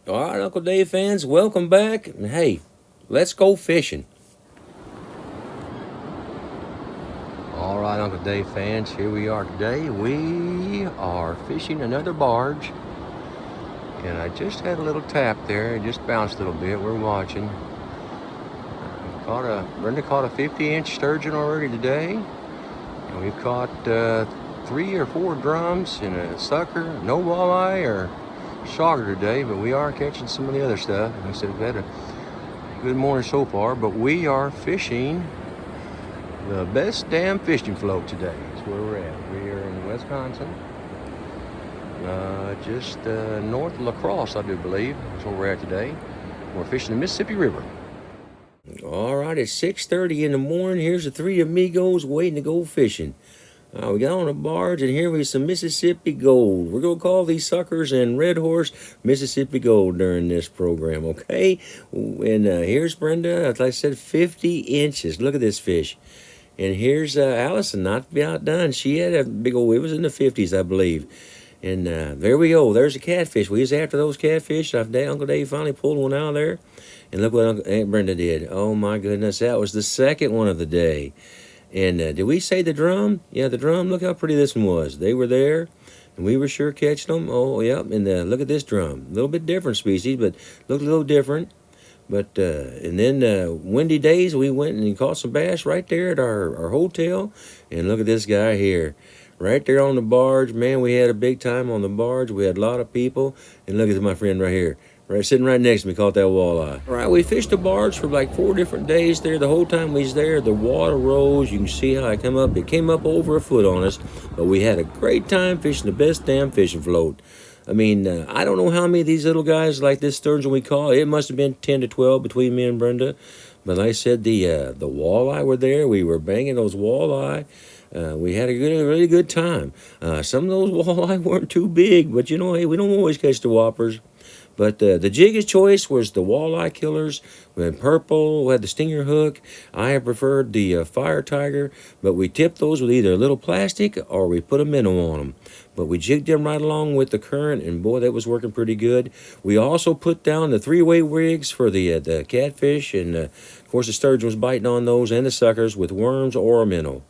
All right, Uncle Dave fans, welcome back. And hey, let's go fishing. All right, Uncle Dave fans, here we are today. We are fishing another barge. And I just had a little tap there. It just bounced a little bit. We're watching. Brenda caught a 50-inch sturgeon already today. And we've caught 3 or 4 drums and a sucker. No walleye or sauger today, but we are catching some of the other stuff. I said we've had a good morning so far, but we are fishing the best damn fishing float today. That's where we're at. We are in Wisconsin, just north of La Crosse, I do believe. That's where we're at today. We're fishing the Mississippi River. All right, it's 6:30 in the morning. Here's the 3 amigos waiting to go fishing. We got on a barge, and here we some Mississippi Gold. We're going to call these suckers and Red Horse Mississippi Gold during this program, okay? And here's Brenda, as I said, 50 inches. Look at this fish. And here's Allison, not to be outdone. She had a big old, it was in the 50s, I believe. And there we go. There's a catfish. We was after those catfish. Uncle Dave finally pulled one out of there. And look what Aunt Brenda did. Oh, my goodness. That was the second one of the day. And did we say the drum? Yeah, the drum. Look how pretty this one was. They were there, and we were sure catching them. Oh, yep. And look at this drum. A little bit different species, but looked a little different. But and then windy days, we went and caught some bass right there at our hotel. And look at this guy here. Right there on the barge. Man, we had a big time on the barge. We had a lot of people. And look at my friend right here. Right, sitting right next to me, caught that walleye. All right, we fished the barge for like 4 different days there. The whole time we was there, the water rose. You can see how it came up. It came up over a foot on us. But we had a great time fishing the best damn fishing float. I mean, I don't know how many of these little guys like this sturgeon we caught. It must have been 10 to 12 between me and Brenda. But like I said, the walleye were there. We were banging those walleye. We had a really good time. Some of those walleye weren't too big, but you know, hey, we don't always catch the whoppers. But the jig of choice was the walleye killers. We had purple, we had the stinger hook. I have preferred the fire tiger, but we tipped those with either a little plastic or we put a minnow on them. But we jigged them right along with the current, and boy, that was working pretty good. We also put down the 3-way rigs for the catfish, and of course the sturgeon was biting on those and the suckers with worms or a minnow.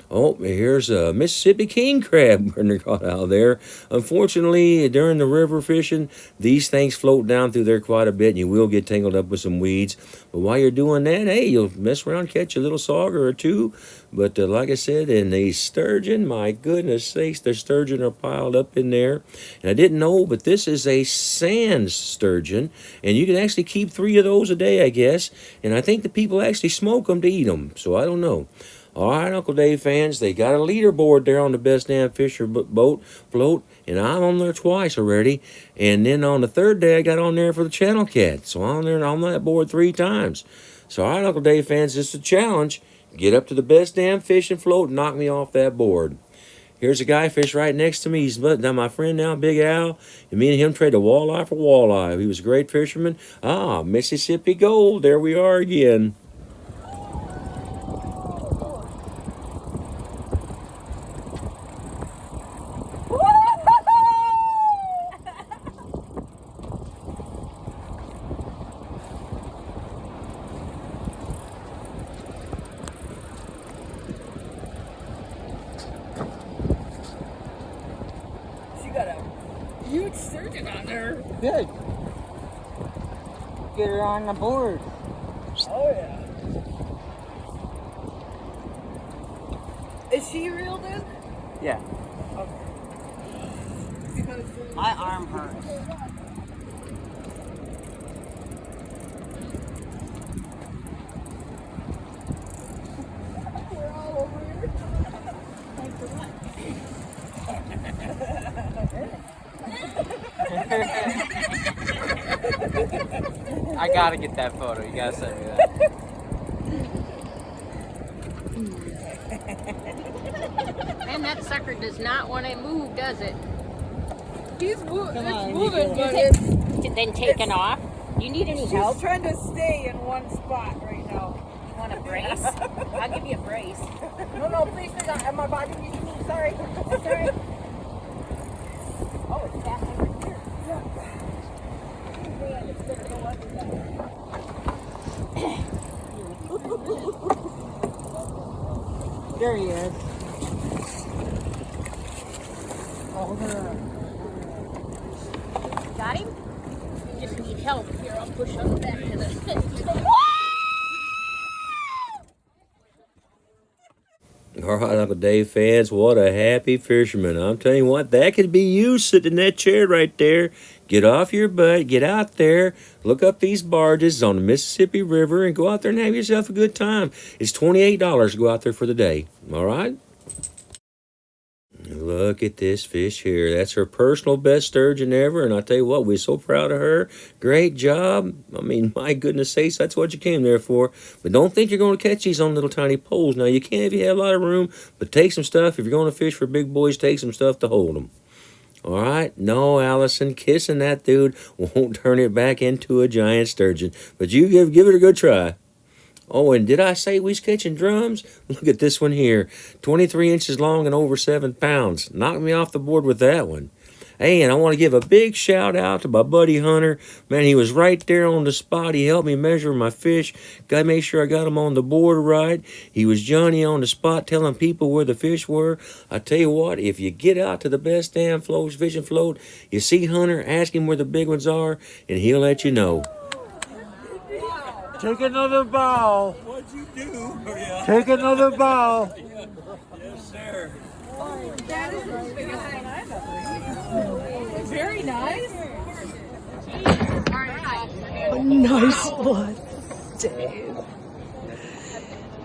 Oh, here's a Mississippi king crab Brenda caught out there. Unfortunately, during the river fishing, these things float down through there quite a bit, and you will get tangled up with some weeds. But while you're doing that, hey, you'll mess around, catch a little sauger or two. But like I said, in the sturgeon, my goodness sakes, the sturgeon are piled up in there. And I didn't know, but this is a sand sturgeon, and you can actually keep 3 of those a day, I guess. And I think the people actually smoke them to eat them, so I don't know. All right, Uncle Dave fans, they got a leaderboard there on the best damn fisher boat float, and I'm on there twice already. And then on the 3rd day, I got on there for the channel cat. So I'm there on that board 3 times. So all right, Uncle Dave fans, this is a challenge. Get up to the best damn fishing float and knock me off that board. Here's a guy fish right next to me. He's my friend now, Big Al. And me and him traded walleye for walleye. He was a great fisherman. Mississippi Gold. There we are again. Got a huge sturgeon on there. Good. Get her on the board. Oh yeah. Is she real then? Yeah. Okay. My arm hurts. We're all over here. Thanks for what? I gotta get that photo. You gotta send me that. Man, that sucker does not want to move, does it? It's on, moving, you but Then taken off. You need any help? she's trying to stay in one spot right now. You want a brace? I'll give you a brace. No, please do not. My body needs to move. Sorry. Sorry. Oh, it's happening right here. There he is. Got him? You just need help. Here, I'll push on the back of the... All right, Uncle Dave fans, what a happy fisherman. I'm telling you what, that could be you sitting in that chair right there. Get off your butt, get out there, look up these barges on the Mississippi River, and go out there and have yourself a good time. It's $28 to go out there for the day, all right? Look at this fish here. That's her personal best sturgeon ever, and I tell you what, we're so proud of her. Great job. I mean, my goodness sakes, that's what you came there for. But don't think you're going to catch these on little tiny poles. Now, you can if you have a lot of room, but take some stuff. If you're going to fish for big boys, take some stuff to hold them. All right? No, Allison, kissing that dude won't turn it back into a giant sturgeon. But you give it a good try. Oh, and did I say we was catching drums? Look at this one here. 23 inches long and over 7 pounds. Knocked me off the board with that one. Hey, and I want to give a big shout out to my buddy Hunter. Man, he was right there on the spot. He helped me measure my fish. Got to make sure I got them on the board right. He was Johnny on the spot telling people where the fish were. I tell you what, if you get out to the best damn fishing float, you see Hunter, ask him where the big ones are, and he'll let you know. Take another bow. What'd you do? Yeah. Take another bow. Yes, sir. That is very nice. A nice one, Dave.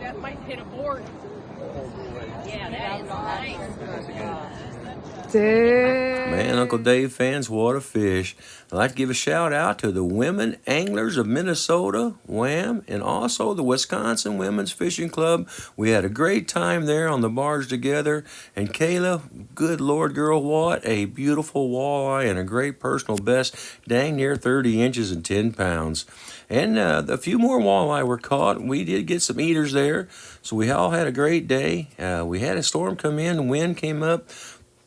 That might hit a board. Yeah, that is nice. Dave. Man, Uncle Dave fans, what a fish. I'd like to give a shout out to the Women Anglers of Minnesota, WAM, and also the Wisconsin Women's Fishing Club. We had a great time there on the barge together. And Kayla, good Lord, girl, what a beautiful walleye and a great personal best, dang near 30 inches and 10 pounds. And a few more walleye were caught. We did get some eaters there, so we all had a great day. We had a storm come in, the wind came up,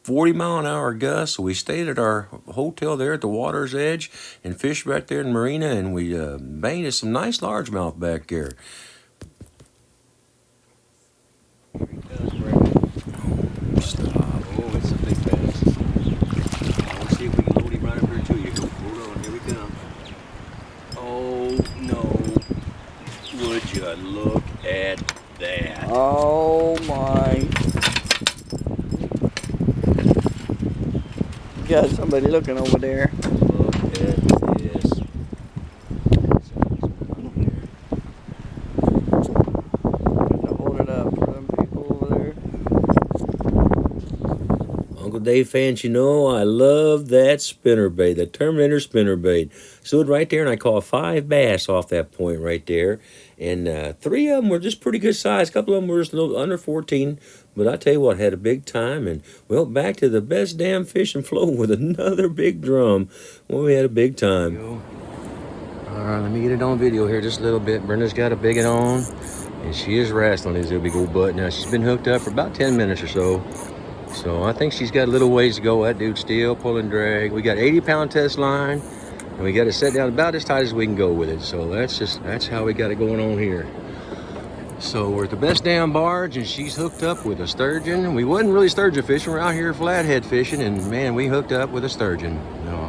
40-mile-an-hour gust, so we stayed at our hotel there at the water's edge and fished right there in the marina, and we baited some nice largemouth back there. Stop. Oh, it's a big bass. Let's see if we can load him right up here to you. Hold on, here we come. Oh, no. Would you look at that? Oh my. Got somebody looking over there. Look at this. Hold it up for them people over there. Uncle Dave fans, you know, I love that spinnerbait, that Terminator spinnerbait. Stood right there, and I caught 5 bass off that point right there. And 3 of them were just pretty good size. A couple of them were just a little under 14. But I tell you what, had a big time. And, well, back to the best damn fishing float with another big drum. Well, we had a big time. All right, let me get it on video here just a little bit. Brenda's got a big one on. And she is wrestling his big old butt. Now, she's been hooked up for about 10 minutes or so. So I think she's got a little ways to go. That dude's still pulling drag. We got 80-pound test line. And we got it set down about as tight as we can go with it. So that's how we got it going on here. So we're at the best damn barge, and she's hooked up with a sturgeon. We wasn't really sturgeon fishing. We're out here flathead fishing, and man, we hooked up with a sturgeon.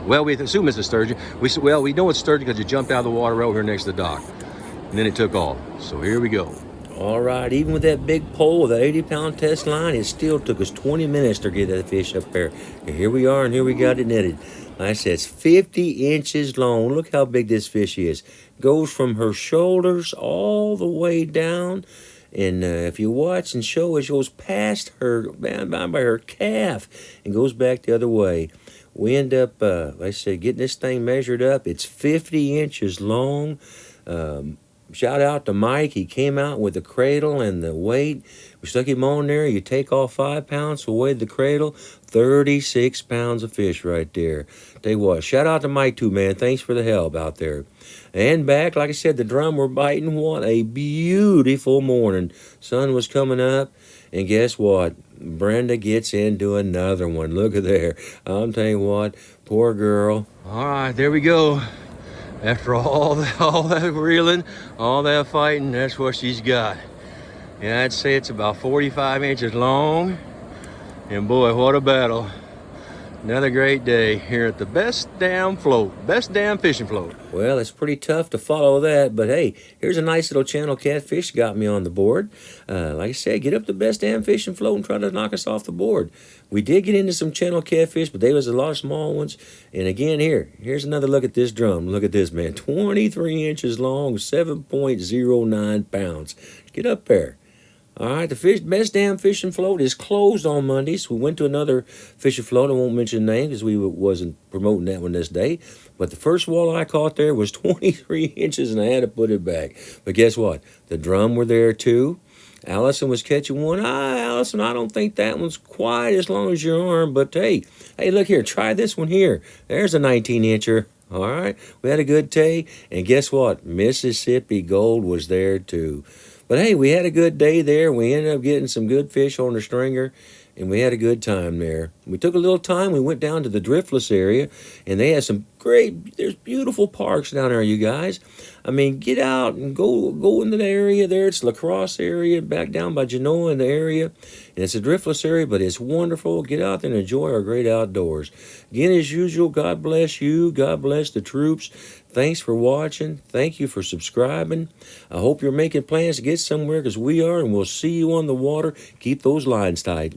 Well, we assume it's a sturgeon. We know it's sturgeon because it jumped out of the water over here next to the dock, and then it took off. So here we go. All right, even with that big pole with that 80-pound test line, it still took us 20 minutes to get that fish up there. And here we are, and here we got it netted. Like I said, it's 50 inches long. Look how big this fish is. Goes from her shoulders all the way down. And if you watch and show, it goes past her, by her calf, and goes back the other way. We end up, like I said, getting this thing measured up. It's 50 inches long. Shout out to Mike. He came out with the cradle and the weight. We stuck him on there. You take off 5 pounds, so weighed the cradle. 36 pounds of fish right there. Tell you what, shout out to Mike too, man. Thanks for the help out there. And back, like I said, the drum were biting. What a beautiful morning. Sun was coming up. And guess what? Brenda gets into another one. Look at there. I'm telling you what, poor girl. All right, there we go. After all that reeling, all that fighting, that's what she's got. And I'd say it's about 45 inches long. And boy, what a battle. Another great day here at the best damn fishing float. Well, it's pretty tough to follow that, but hey, here's a nice little channel catfish got me on the board. Like I said, get up the best damn fishing float and try to knock us off the board. We did get into some channel catfish, but there was a lot of small ones. And again, here's another look at this drum. Look at this, man. 23 inches long, 7.09 pounds. Get up there. All right, the best damn fishing float is closed on Mondays. We went to another fishing float. I won't mention the name because we wasn't promoting that one this day. But the first walleye I caught there was 23 inches, and I had to put it back. But guess what? The drum were there too. Allison was catching one. Allison, I don't think that one's quite as long as your arm. But hey, look here. Try this one here. There's a 19-incher. All right, we had a good day. And guess what? Mississippi Gold was there too. But hey, we had a good day there. We ended up getting some good fish on the stringer, and we had a good time there. We took a little time. We went down to the driftless area, and they had some there's beautiful parks down there, you guys. I mean, get out and go into the area there. It's La Crosse area, back down by Genoa in the area. And it's a driftless area, but it's wonderful. Get out there and enjoy our great outdoors. Again, as usual, God bless you. God bless the troops. Thanks for watching. Thank you for subscribing. I hope you're making plans to get somewhere because we are, and we'll see you on the water. Keep those lines tight.